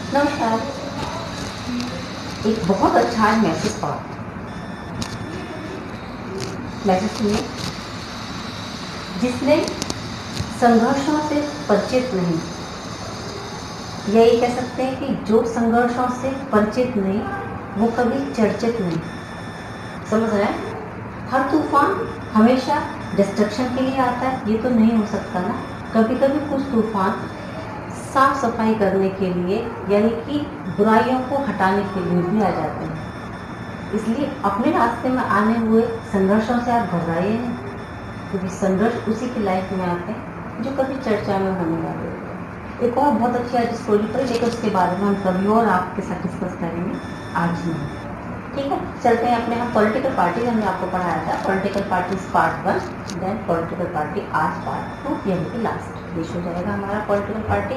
नमस्कार। एक बहुत अच्छा मैसेज पढ़ा, मैसेज सुनिए। जिसने संघर्षों से परिचित नहीं, यही कह सकते हैं कि जो संघर्षों से परिचित नहीं वो कभी चर्चित नहीं। समझ रहे हैं? हर तूफान हमेशा डिस्ट्रक्शन के लिए आता है, ये तो नहीं हो सकता ना। कभी कभी कुछ तूफान साफ सफाई करने के लिए, यानी कि बुराइयों को हटाने के लिए भी आ जाते हैं। इसलिए अपने रास्ते में आने हुए संघर्षों से आप घबराइए नहीं, क्योंकि संघर्ष उसी की लाइफ में आते हैं जो कभी चर्चा में होने वाले होते हैं। एक और बहुत अच्छी आज स्टोरी पढ़ी, लेकिन उसके बारे में हम कभी और आपके साथ डिस्कस करेंगे, आज नहीं। ठीक है, चलते हैं अपने। हम पॉलिटिकल पार्टी हमने आपको पढ़ाया था, political parties part 1, then political party आज पार्ट 2, यानी कि लास्ट पेश हो जाएगा हमारा पॉलिटिकल पार्टी।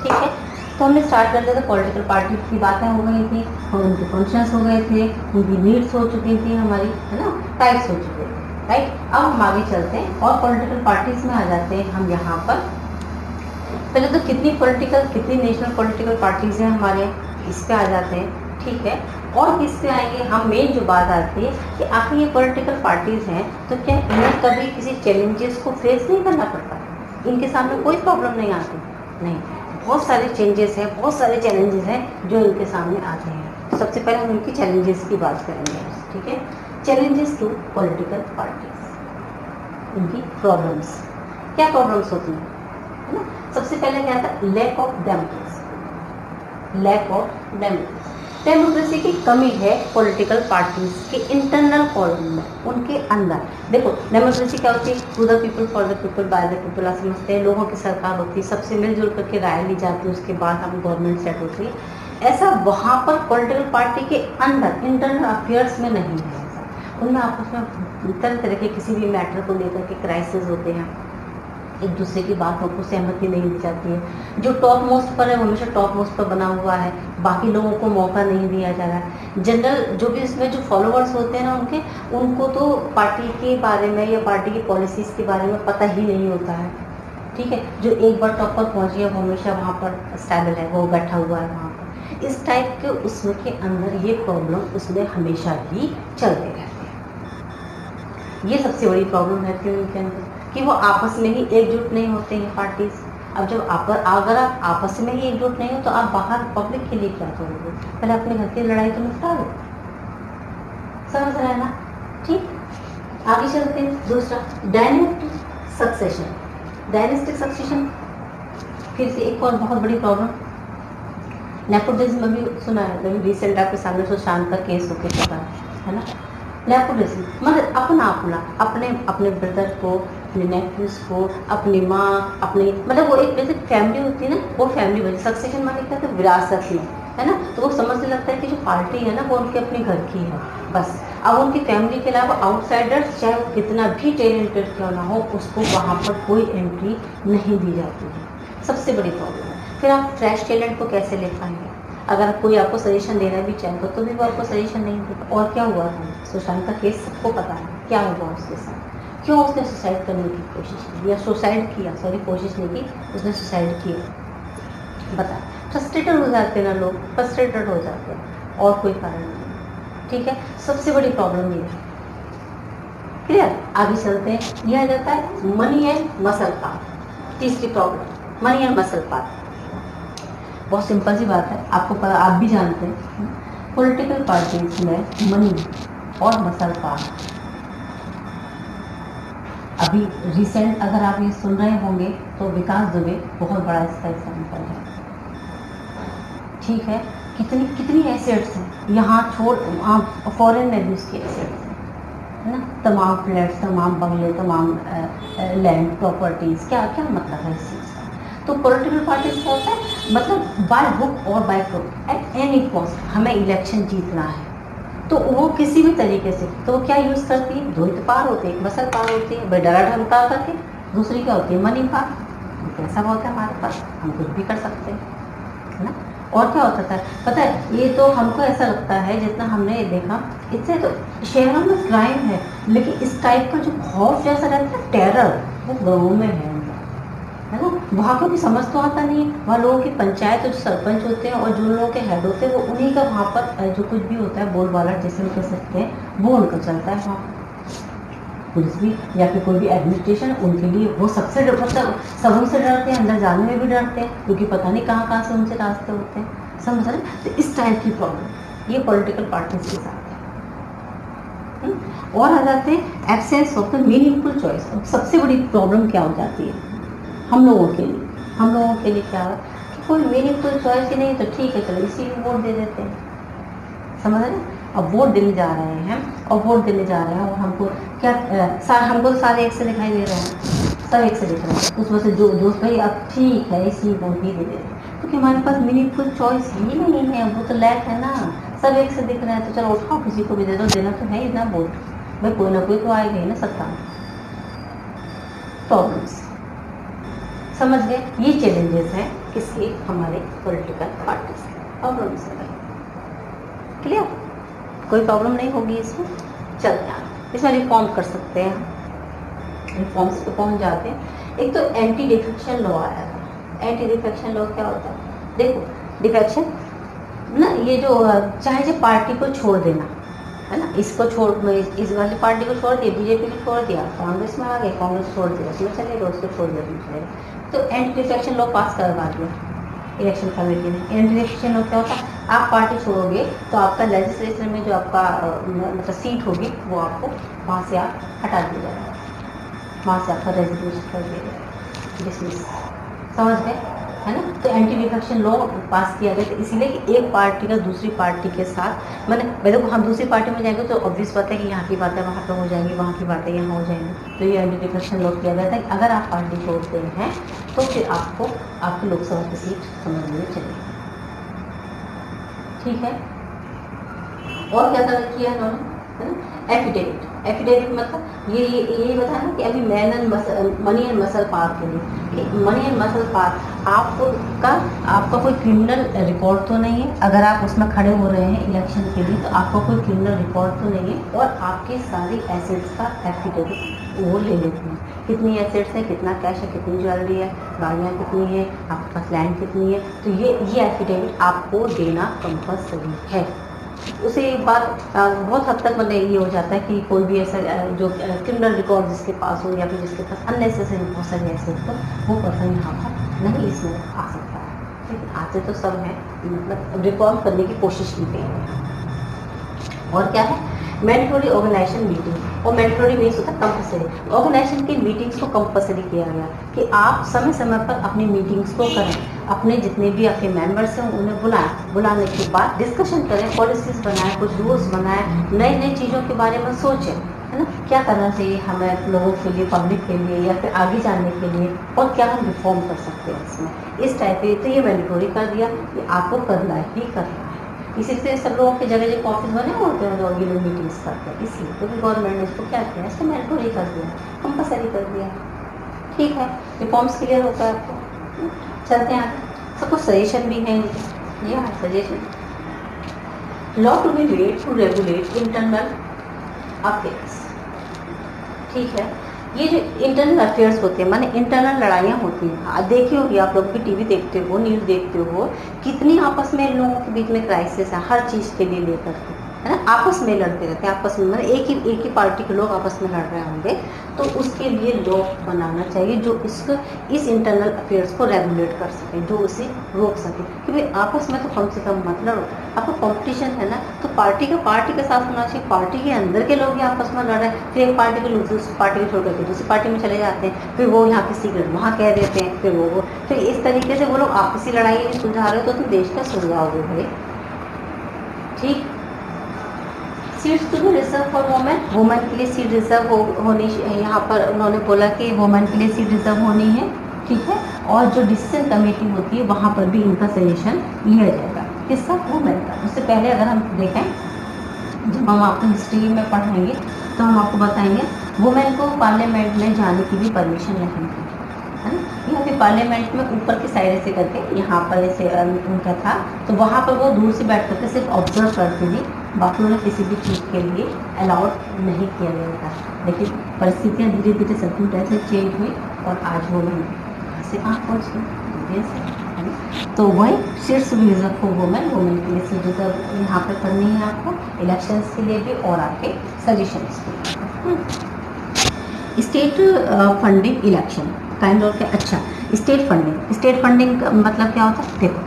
ठीक है, तो हमने स्टार्ट कर दिया था। पॉलिटिकल पार्टी की बातें हो गई थी, उनके फंक्शंस हो गए थे, उनकी नीड्स हो चुकी थी हमारी, है ना, टाइप्स हो चुके थे, राइट। अब हम आगे चलते हैं और पॉलिटिकल पार्टीज में आ जाते हैं हम यहाँ पर। पहले तो कितनी नेशनल पॉलिटिकल पार्टीज हैं हमारे, इस पे आ जाते हैं। ठीक है, और किस पे आएंगे हम? मेन जो बात आती है कि आखिर ये पॉलिटिकल पार्टीज हैं तो क्या इन्हें कभी किसी चैलेंजेस को फेस नहीं करना पड़ता? इनके सामने कोई प्रॉब्लम नहीं आती? नहीं, बहुत सारे चेंजेस हैं, बहुत सारे चैलेंजेस हैं जो इनके सामने आते हैं। सबसे पहले हम इनकी चैलेंजेस की बात करेंगे। ठीक है, चैलेंजेस टू पॉलिटिकल पार्टीज, इनकी प्रॉब्लम्स। क्या प्रॉब्लम्स होती हैं, है ना? सबसे पहले क्या था? Lack of democracy. Lack of democracy, democracy की कमी है पॉलिटिकल पार्टीज के इंटरनल कॉलम में, उनके अंदर। देखो, डेमोक्रेसी क्या होती है? To the people, for the people, by the people. आप समझते हैं, लोगों की सरकार होती है, सबसे मिलजुल करके राय ली जाती है, उसके बाद हम गवर्नमेंट सेट होती है। ऐसा वहाँ पर पॉलिटिकल पार्टी के अंदर इंटरनल अफेयर्स में नहीं है। ऐसा उनमें आपस में तरह तरह के किसी भी मैटर को लेकर के क्राइसिस होते हैं, एक दूसरे की बातों को सहमति नहीं दी जाती है। जो टॉप मोस्ट पर है वो हमेशा टॉप मोस्ट पर बना हुआ है, बाकी लोगों को मौका नहीं दिया जा रहा है। जनरल जो भी इसमें जो फॉलोअर्स होते हैं ना उनको तो पार्टी के बारे में या पार्टी की पॉलिसीज के बारे में पता ही नहीं होता है। ठीक है, जो एक बार टॉप पर पहुँच गया वो हमेशा वहाँ पर स्टेबल है, वो बैठा हुआ है वहाँ पर। इस टाइप के उसमें के अंदर ये प्रॉब्लम उसमें हमेशा ही चलते रहते हैं। ये सबसे बड़ी प्रॉब्लम रहती है उनके अंदर कि वो आपस में ही एकजुट नहीं होते हैं पार्टीज। अब जब अगर आप आपस में ही एकजुट नहीं हो तो आप बाहर पब्लिक के लिए क्या करोगे? पहले अपने घर की लड़ाई तो निपटा दो। समझ रहे हैं ना? ठीक, आगे चलते हैं। दूसरा, डायनेस्टिक सक्सेशन। डायनेस्टिक सक्सेशन फिर से एक और बहुत बड़ी प्रॉब्लम। नेपोटिज्म में भी सुना है, अभी रिसेंट आपके सामने सुशांत का केस होके चला है ना। नेपोटिज्म मतलब अपने ब्रदर को, अपने नेफ्यूज को, अपनी माँ, अपने मतलब वो एक जैसे फैमिली होती है ना, वो फैमिली बनी। सक्सेशन माने क्या था? विरासत में, है ना। तो वो समझने लगता है कि जो पार्टी है ना वो उनके अपने घर की है बस। अब उनकी फैमिली के अलावा आउटसाइडर्स चाहे वो कितना भी टैलेंटेड क्यों ना हो, उसको वहाँ पर कोई एंट्री नहीं दी जाती है। सबसे बड़ी प्रॉब्लम है। फिर आप फ्रेश टैलेंट को कैसे ले पाएंगे? अगर कोई आपको सजेशन देना भी चाहेगा तो भी वो आपको सजेशन नहीं देगा। और क्या हुआ था? सुशांत का केस सबको पता है, क्या हुआ उसके साथ, क्यों उसने सुसाइड करने की कोशिश की, या सुसाइड किया, सॉरी कोशिश नहीं की, उसने सुसाइड किया। बता, फ्रस्ट्रेटेड हो जाते हैं ना लोग, फ्रस्ट्रेटेड हो जाते हैं, और कोई कारण नहीं। ठीक है, सबसे बड़ी प्रॉब्लम ये है। क्लियर? आगे चलते हैं। यह आ जाता है मनी एंड मसल पावर। तीसरी problem, money and muscle power. बहुत सिंपल सी बात है, आपको पता, आप भी जानते हैं पॉलिटिकल पार्टीज में मनी और मसल पावर। अभी रिसेंट अगर आप ये सुन रहे होंगे तो विकास दुबे बहुत बड़ा इसका एग्जाम्पल है। ठीक है, कितनी एसेट्स हैं यहाँ, छोड़ फॉरेन में भी उसकी एसेट्स हैं, है ना। तमाम फ्लैट्स, तमाम बंगले, तमाम लैंड प्रॉपर्टीज। क्या क्या मतलब है इस चीज़ का? तो पॉलिटिकल पार्टीज क्या होता है? मतलब बाय हुक और by crook at any cost हमें इलेक्शन जीतना है, तो वो किसी भी तरीके से, तो वो क्या यूज़ करती है? दो ही पार होते हैं, एक मसल पार होती है बेडरा ढमका करके, दूसरी क्या होती है? मनी पार। पैसा बहुत है हमारे पास, हम कुछ भी कर सकते हैं, है ना। और क्या होता था पता है? ये तो हमको ऐसा लगता है, जितना हमने देखा, इससे तो शहरों में क्राइम है, लेकिन इस टाइप का जो खौफ जैसा रहता है, टेरर, वो गाँवों में है, है ना। वहाँ को भी समझ तो आता नहीं है, वहाँ लोगों की पंचायत और जो सरपंच होते हैं और जो लोगों के हेड होते हैं वो उन्हीं का वहाँ पर जो कुछ भी होता है बोलबाला जैसे हम कह सकते हैं वो उनका चलता है। वहाँ पुलिस भी या फिर कोई भी एडमिनिस्ट्रेशन उनके लिए वो सबसे मतलब सब उनसे डरते हैं, अंदर जाने में भी डरते हैं क्योंकि पता नहीं कहाँ कहाँ से उनसे रास्ते होते हैं, समझ रहे हैं। तो इस टाइप की प्रॉब्लम ये पॉलिटिकल पार्टीज के साथ है। और आ जाते हैं absence of the meaningful choice. अब सबसे बड़ी प्रॉब्लम क्या हो जाती है हम लोगों के लिए, हम लोगों के लिए क्या है कि कोई मीनिंगफुल चॉइस ही नहीं तो ठीक है चलो इसी को वोट दे देते हैं, समझ रहे हैं। अब वोट देने जा रहे हैं और वोट देने जा रहे हैं और हमको क्या हमको सारे एक से दिखाई दे रहे हैं, सब एक से दिख रहे हैं, उसमें से जो जो भाई अब ठीक है इसी को ही दे दे रहे हैं क्योंकि हमारे पास मीनिंगफुल चॉइस ही नहीं है, वो तो लैक है ना, सब एक से दिख रहे हैं तो चलो उठाओ किसी को भी दे दो, देना तो है ही ना वोट, भाई कोई ना कोई तो आएगा ही ना सत्ता में। प्रॉब्लम्स समझ गए, ये चैलेंजेस हैं किसके, हमारे पॉलिटिकल पार्टीज के। प्रॉब्लम्स है क्लियर, कोई प्रॉब्लम नहीं होगी इसमें। चलते हैं इसमें रिफॉर्म कर सकते हैं, रिफॉर्म्स पे पहुंच जाते हैं। एक तो एंटी डिफेक्शन लॉ आया था। एंटी डिफेक्शन लॉ क्या होता है, देखो डिफेक्शन ना ये जो चाहे जो पार्टी को छोड़ देना है ना, इसको छोड़ इस वाली पार्टी को छोड़ दिया, बीजेपी को छोड़ दिया, कांग्रेस में आ गए, कांग्रेस छोड़ दिया, उसमें चलेगा, उसको छोड़ दिया दूसरे, तो एंटी डिफेक्शन लॉ पास करवा दिया इलेक्शन कमेटी ने। एंटी डिफेक्शन लॉ क्या होता है, आप पार्टी छोड़ोगे तो आपका लेजिस्लेचर में जो आपका मतलब सीट होगी वो आपको वहाँ से आप हटा दिया जाएगा, वहाँ से आपका रेजिग्नेशन कर दिया जाएगा, डिसमिस, समझ गए है ना। तो एंटी डिफेक्शन लॉ पास किया गया था इसीलिए कि एक पार्टी का दूसरी पार्टी के साथ मैंने देखो हम दूसरी पार्टी में जाएंगे तो ऑब्वियस बात है कि यहाँ की बातें वहाँ पर हो जाएंगी, वहाँ की बातें यहाँ हो जाएंगी, तो ये एंटी डिफेक्शन लॉ किया गया था कि अगर आप पार्टी छोड़ते हैं तो फिर आपको आपकी लोकसभा की सीट समझ में चलेगी, ठीक है। और क्या तरह किया इन्होंने, है ना, एफिडेविट। एफिडेविट मतलब ये बताया ना कि अभी मनी एंड मसल पावर के लिए, मनी एंड मसल पावर आपका कोई क्रिमिनल रिकॉर्ड तो नहीं है, अगर आप उसमें खड़े हो रहे हैं इलेक्शन के लिए तो आपका कोई क्रिमिनल रिकॉर्ड तो नहीं है, और आपके सारी एसेट्स का एफिडेविट वो ले लेते हैं, कितनी एसेट्स है, कितना कैश है, कितनी ज्वेलरी है, गाड़ियाँ कितनी है, आपके पास लैंड कितनी है, तो ये एफिडेविट आपको देना कंपल्सरी है। उसे एक बार बहुत हद तक मतलब ये हो जाता है कि कोई भी ऐसा जो क्रिमिनल रिकॉर्ड जिसके पास हो या फिर जिसके पास अननेसेसरी बहुत सारी एसेट हो वो पर्सन यहाँ पर नहीं इसमें आ सकता है, लेकिन आते तो सब हैं, मतलब रिकॉर्ड करने की कोशिश की गई है। और क्या है मैंडेटरी ऑर्गेनाइजेशन मीटिंग, और मैंडेटरी मीन्स होता है कंपल्सरी। ऑर्गेनाइजेशन की मीटिंग्स को कंपल्सरी किया गया कि आप समय समय पर अपनी मीटिंग्स को करें, अपने जितने भी आपके मेंबर्स हैं उन्हें बुलाएं, बुलाने के बाद डिस्कशन करें, पॉलिसीज बनाएं, कुछ रूल्स बनाएं, नई नई चीज़ों के बारे में सोचें, है ना, क्या करना चाहिए हमें लोगों के लिए, पब्लिक के लिए या फिर आगे जाने के लिए, और क्या हम रिफॉर्म कर सकते हैं इसमें, इस टाइप के। तो ये मैंडेटरी कर दिया कि आपको करना ही करना है। इसी से सब लोगों के जगह जगह ऑफिस बने होते हैं और ये लोग मीटिंग्स करते हैं, इसलिए क्योंकि गवर्नमेंट ने इसको क्या किया, इसको मैंडेटरी कर दिया, कंपल्सरी कर दिया, ठीक है। रिफॉर्म्स क्लियर होता है आपको। चलते हैं आगे, सब कुछ सजेशन भी है ये suggestion. Law to be made to regulate internal affairs, ठीक है। ये जो इंटरनल अफेयर्स होते हैं माने इंटरनल लड़ाइयाँ होती हैं, देखी होगी आप लोग भी, टीवी देखते हो, न्यूज़ देखते हो, कितनी आपस में लोगों के बीच में क्राइसिस है हर चीज़ के लिए लेकर के, है ना, आपस में लड़ते रहते हैं, आपस में मतलब एक ही पार्टी के लोग आपस में लड़ रहे होंगे, तो उसके लिए लॉ बनाना चाहिए जो इस इंटरनल अफेयर्स को रेगुलेट कर सके, जो उसे रोक सके, क्योंकि आपस में तो कम से कम मत लड़ो, आपका कंपटीशन है ना, तो पार्टी का साथ होना चाहिए, पार्टी के अंदर के लोग ही आपस में लड़ रहे हैं, फिर एक पार्टी के लोग दूसरी पार्टी को छोड़ करके दूसरी पार्टी में चले जाते हैं, फिर वो यहाँ की सीक्रेट वहाँ कह देते हैं, फिर वो फिर इस तरीके से वो लोग आपसी लड़ाई नहीं सुलझा रहे, तो तुम देश का सुलझाओगे भाई, ठीक। Seats to be reserve for women, women के लिए सीट रिजर्व होनी, यहाँ पर उन्होंने बोला कि वुमेन के लिए सीट रिजर्व होनी है, ठीक है। और जो डिसीजन कमेटी होती है वहाँ पर भी इनका सजेशन लिया जाएगा, किसका, वुमेन का। उससे पहले अगर हम देखें, जब हम आपको हिस्ट्री में पढ़ाएंगे तो हम आपको बताएंगे वुमेन को पार्लियामेंट में जाने की भी परमिशन नहीं थी, है ना। यहाँ पे पार्लियामेंट में ऊपर की साइड से करके यहाँ पर ऐसे उनका था, तो वहाँ पर वो दूर से बैठ करके सिर्फ ऑब्जर्व करती थी, बाकी उन्हें किसी भी चीज़ के लिए अलाउड नहीं किया गया था। लेकिन परिस्थितियाँ धीरे धीरे सब कुछ ऐसे चेंज हुई और आज वो नहीं इससे कहाँ पहुँच गए से, है ना। तो वही सीट्स भी रिजर्व फॉर वुमेन, वुमेन के लिए सीट रिजर्व यहाँ पर करनी है आपको, इलेक्शंस के लिए भी और आपके सजेशंस के लिए। State funding election kind of, अच्छा स्टेट फंडिंग का मतलब क्या होता है, देखो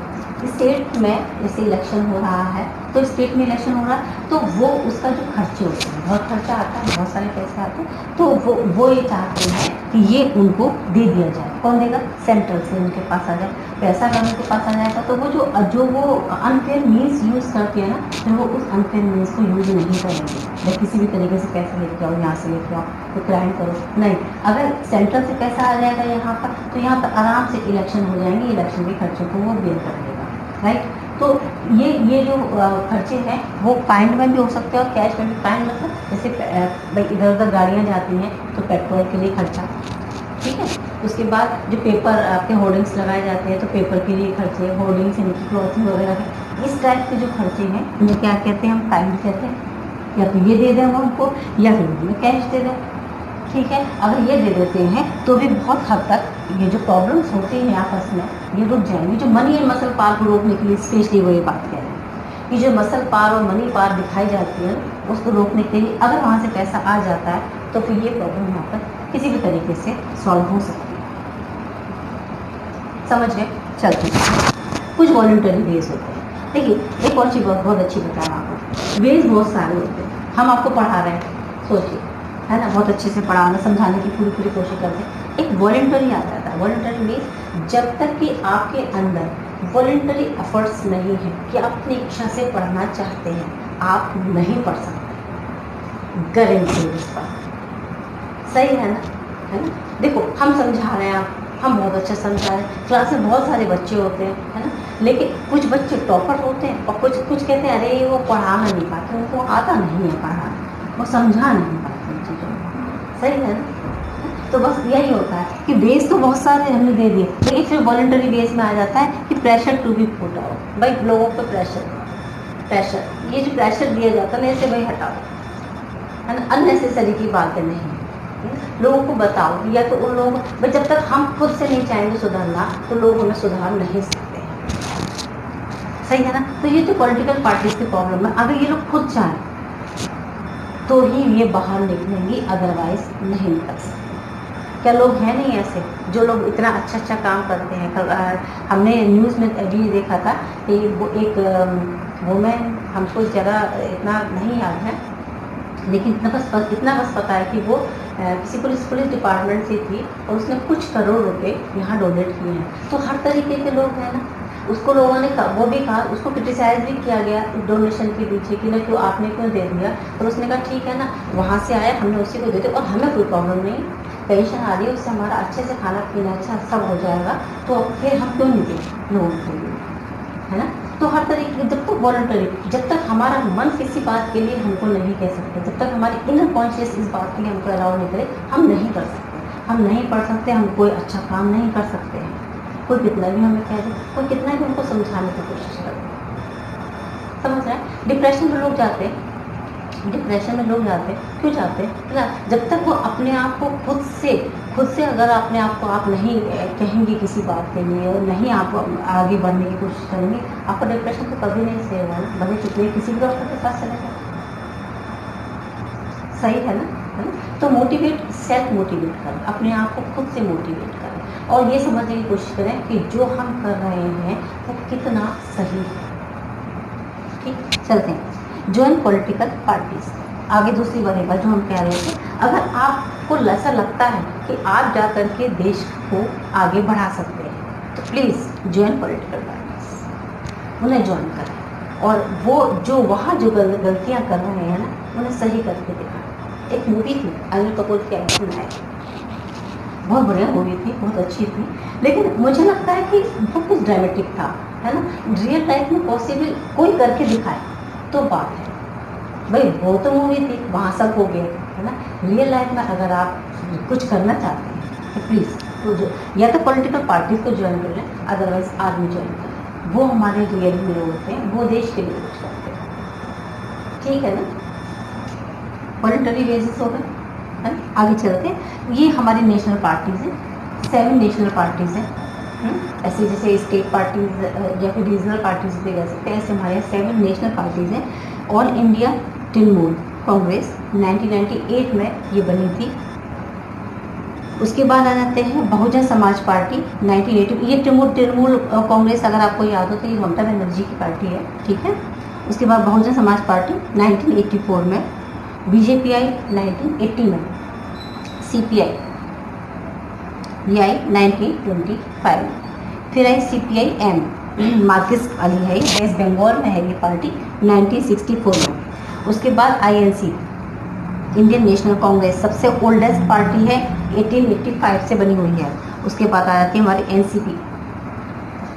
स्टेट में जैसे इलेक्शन हो रहा है, तो स्टेट में इलेक्शन हो रहा है तो वो उसका जो खर्चे होते हैं, बहुत खर्चा आता है, बहुत सारे पैसे आते हैं, तो वो ये चाहते हैं कि ये उनको दे दिया जाए। कौन देगा, सेंट्रल से उनके पास आ जाए, पैसा अगर उनके पास आ जाएगा तो वो जो अनफेयर मीन्स यूज़ करते हैं ना, फिर वो उस अनफेयर मीन्स को यूज़ नहीं करेंगे। या किसी भी तरीके से पैसा लेके आओ, यहाँ से लेके आओ तो क्राइम करो, नहीं। अगर सेंट्रल से पैसा आ जाएगा यहाँ पर, तो यहाँ पर आराम से इलेक्शन हो जाएंगे, इलेक्शन के खर्चों को वो बेयर कर देगा, राइट। तो ये जो खर्चे हैं वो काइंड में भी हो सकते हैं और कैश में भी। काइंड मतलब जैसे भाई इधर उधर गाड़ियाँ जाती हैं तो पेट्रोल के लिए खर्चा, ठीक है। उसके बाद जो पेपर आपके होर्डिंग्स लगाए जाते हैं तो पेपर के लिए खर्चे, होर्डिंग्स इनकी क्लॉथिंग वगैरह के, इस टाइप के जो खर्चे हैं इन्हें क्या कहते हैं, हम काइंड कहते हैं। या तो ये दे दें हम उनको, या फिर हमें कैश दे दें, ठीक है। अगर ये दे देते हैं तो भी बहुत हद तक ये जो प्रॉब्लम्स होती हैं आपस में ये रुक जाएंगी। जो मनी एंड मसल पार को रोकने के लिए स्पेशली वो ये बात कह रहे हैं कि जो मसल पार और मनी पार दिखाई जाती है उसको रोकने के लिए अगर वहाँ से पैसा आ जाता है तो फिर ये प्रॉब्लम यहाँ पर किसी भी तरीके से सॉल्व हो सकती है। समझ गए, चलते हैं। कुछ वॉलंटरी वेज होते हैं। देखिए एक और चीज़ बहुत अच्छी बताया आपको, वेज बहुत सारे होते हैं। हम आपको पढ़ा रहे हैं, सोचिए, है ना, बहुत अच्छे से पढ़ाना समझाने की पूरी कोशिश करते हैं। एक वॉलंटरी आ जाता है। वॉलंटरी मीन्स जब तक कि आपके अंदर वॉलंटरी एफर्ट्स नहीं है कि आप अपनी इच्छा से पढ़ना चाहते हैं, आप नहीं पढ़ सकते। गारंटी इस पर, सही है ना, है ना। देखो हम समझा रहे हैं, हम बहुत अच्छा समझा रहे हैं, क्लास में बहुत सारे बच्चे होते हैं, है ना, लेकिन कुछ बच्चे टॉपर होते हैं और कुछ कहते हैं अरे वो पढ़ाना नहीं पाते, उनको आता नहीं है पढ़ाना, वो समझा नहीं पाते उन चीज़ों को, सही है ना। तो बस यही होता है कि बेस तो बहुत सारे हमने दे दिए, लेकिन फिर वॉलंटरी बेस में आ जाता है कि pressure to be put out. भाई लोगों पर प्रेशर ये जो प्रेशर दिया जाता है ना, इसे भाई हटाओ, है ना, अननेसेसरी की बातें नहीं, लोगों को बताओ। या तो उन लोगों को, जब तक हम खुद से नहीं चाहेंगे सुधरना तो लोग हमें सुधार नहीं सकते हैं, सही है ना। तो ये जो पॉलिटिकल पार्टीज की प्रॉब्लम है, अगर ये लोग खुद चाहें तो ही ये बाहर निकलेंगी, अदरवाइज नहीं निकल सकते। क्या लोग हैं नहीं ऐसे जो लोग इतना अच्छा काम करते हैं। हमने न्यूज़ में अभी देखा था कि वो एक वुमेन, हमको जगह इतना नहीं याद है, लेकिन इतना बस पता है कि वो किसी पुलिस डिपार्टमेंट से थी और उसने कुछ करोड़ रुपए यहाँ डोनेट किए हैं। तो हर तरीके के लोग हैं ना, उसको लोगों ने वो भी कहा, उसको क्रिटिसाइज भी किया गया डोनेशन के पीछे कि ना क्यों आपने क्यों दे दिया, और उसने कहा ठीक है ना, वहाँ से आया हमने उसी को दे दिया और हमें कोई प्रॉब्लम नहीं, पेंशन आ रही है उससे हमारा अच्छे से खाना पीना अच्छा सब हो जाएगा, तो फिर हम क्यों नहीं दें लोगों के लिए, है ना। तो हर तरीके, जब तक वॉलंटरी, जब तक हमारा मन किसी बात के लिए हमको नहीं कह सकते, जब तक हमारी इनर कॉन्शियस इस बात के लिए हमको अलाउ नहीं करे, हम नहीं कर सकते, हम नहीं पढ़ सकते, हम कोई अच्छा काम नहीं कर सकते हैं। कोई कितना भी हमें कह दे, कोई कितना भी हमको समझाने की कोशिश करे, समझ रहे हैं। डिप्रेशन में लोग जाते हैं, क्यों जाते हैं ना, जब तक वो अपने आप को खुद से अगर अपने आप को आप नहीं कहेंगे किसी बात के लिए और नहीं आप आगे बढ़ने की कोशिश करेंगे, आपको डिप्रेशन तो कभी नहीं सही होगा ना, भले चुपके किसी भी डॉक्टर के पास चले जाए, सही है ना। तो सेल्फ मोटिवेट करें, अपने आप को खुद से मोटिवेट करें और ये समझने की कोशिश करें कि जो हम कर रहे हैं वो कितना सही है। ठीक, चलते हैं। ज्वाइन पॉलिटिकल पार्टीज, आगे दूसरी बढ़ेगा जो हम कह रहे थे। अगर आपको ऐसा लगता है कि आप जा कर के देश को आगे बढ़ा सकते हैं तो प्लीज़ ज्वाइन पॉलिटिकल पार्टीज, उन्हें ज्वाइन करें और वो जो वहाँ जो गलतियाँ कर रहे हैं ना उन्हें सही करके दिखाएं। एक मूवी थी अनिल कपूर की एक्टिंग है, बहुत बढ़िया मूवी थी, बहुत अच्छी थी, लेकिन मुझे लगता है कि वो कुछ ड्रामेटिक था, है ना। रियल लाइफ में पॉसिबल कोई करके दिखाए तो बात है, भाई वो तो मूवी थी वहाँ सब हो गया, है ना। रियल लाइफ में अगर आप कुछ करना चाहते हैं तो प्लीज़ तो या तो पॉलिटिकल पार्टीज को ज्वाइन कर लें, अदरवाइज आर्मी ज्वाइन करें, वो हमारे रियल हीरो होते हैं, वो देश के लिए कुछ करते हैं, ठीक है ना। वॉलंटरी बेसिस हो गए, है ना। आगे चलते हैं, ये हमारी नेशनल पार्टीज हैं, 7 नेशनल पार्टीज हैं। ऐसे जैसे स्टेट पार्टीज या फिर रीजनल पार्टीज भी कह सकते हैं, ऐसे हमारे यहाँ 7 नेशनल पार्टीज हैं। ऑल इंडिया तृणमूल कांग्रेस 1998 में ये बनी थी। उसके बाद आ जाते हैं बहुजन समाज पार्टी 1980। ये तृणमूल कांग्रेस अगर आपको याद हो तो ये ममता बनर्जी की पार्टी है, ठीक है। उसके बाद बहुजन समाज पार्टी 1984 में, बीजेपी 1980 में, सीपीआई ये आई 1925, फिर आई सीपीआई एम, मार्क्सिस्ट वाली है, वेस्ट बंगाल में है ये पार्टी 1964 में। उसके बाद आईएनसी इंडियन नेशनल कांग्रेस सबसे ओल्डेस्ट पार्टी है, 1885 से बनी हुई है। उसके बाद आ जाती है हमारी NCP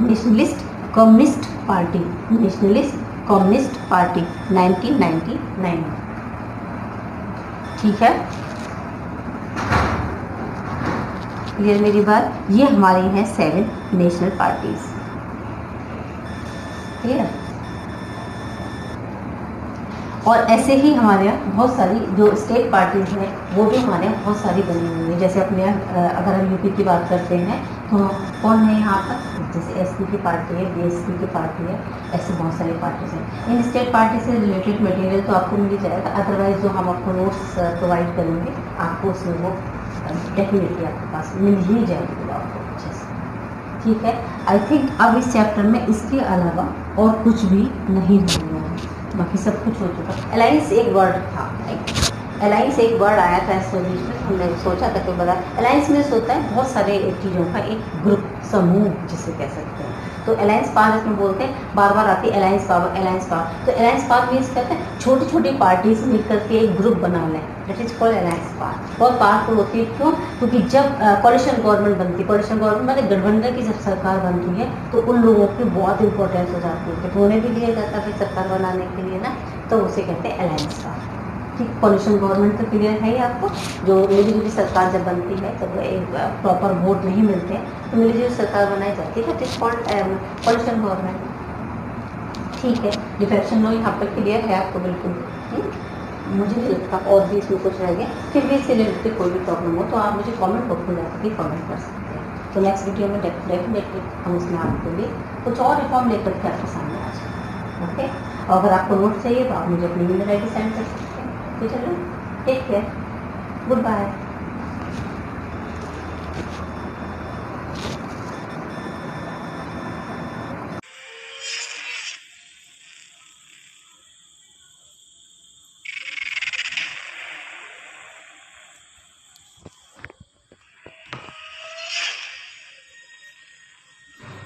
nationalist communist party, nationalist communist party 1999, ठीक है। क्लियर मेरी बात? ये हमारी हैं 7 नेशनल पार्टीज, क्लियर। और ऐसे ही हमारे यहाँ बहुत सारी जो स्टेट पार्टीज हैं वो भी हमारे यहाँ बहुत सारी बनी हुई है। जैसे अपने यहाँ अगर हम यूपी की बात करते हैं तो कौन है यहाँ पर, जैसे एसपी की पार्टी है, बीएसपी की पार्टी है, ऐसे बहुत सारी पार्टीज हैं। इन स्टेट पार्टी से रिलेटेड मटेरियल तो आपको मिल जाएगा, अदरवाइज जो हम आपको नोट्स प्रोवाइड करेंगे आपको उसमें वो डेफिनेटली आपके पास मिल ही जाएगी आपको अच्छे से, ठीक है। आई थिंक अब इस चैप्टर में इसके अलावा और कुछ भी नहीं होगा, बाकी सब कुछ हो चुका। अलायंस एक वर्ड था, अलायंस एक वर्ड आया था इस बीच में, हमने सोचा था कि बता अलायंस में होता है बहुत सारे चीज़ों का एक ग्रुप, समूह जिसे कह सकते हैं। तो अलायंस पावर इसमें बोलते हैं, बार बार आती है अलायंस पावर, अलायंस पावर। तो अलायंस पावर मीन्स कहते हैं छोटी छोटी पार्टीज मिल करके एक ग्रुप बना लें, that is called alliance power. बहुत पावरफुल होती है, क्यों? क्योंकि जब कोalition गवर्नमेंट बनती है, कोalition गवर्नमेंट मतलब गठबंधन की जब सरकार बनती है तो उन लोगों की बहुत इंपॉर्टेंस हो जाती है, तो उन्हें भी लिया जाता है सरकार बनाने के लिए ना, तो उसे कहते हैं अलायंस पावर, ठीक। कोalition गवर्नमेंट तो क्लियर है ही आपको, जो मिलीजुली सरकार जब बनती है तब एक प्रॉपर वोट नहीं मिलते हैं तो मिलीजुली सरकार बनाई जाती है, इट इज कॉल्ड कोalition गवर्नमेंट, ठीक है। डिफेक्शन लो यहाँ पर क्लियर है आपको बिल्कुल। मुझे नहीं लगता और भी इसमें कुछ रह गया, फिर भी इससे रिलेटेड कोई भी प्रॉब्लम हो तो आप मुझे कमेंट बॉक्स में जाकर भी कमेंट कर सकते हैं। तो नेक्स्ट वीडियो में डेफिनेटली हम उसमें आपके लिए कुछ और रिफॉर्म लेकर के आपके सामने आ जाएंगे, ओके। और अगर आपको नोट चाहिए तो आप मुझे अपनी ईमेल ID सेंड कर सकते हैं। तो चलो टेक केयर, गुड बाय।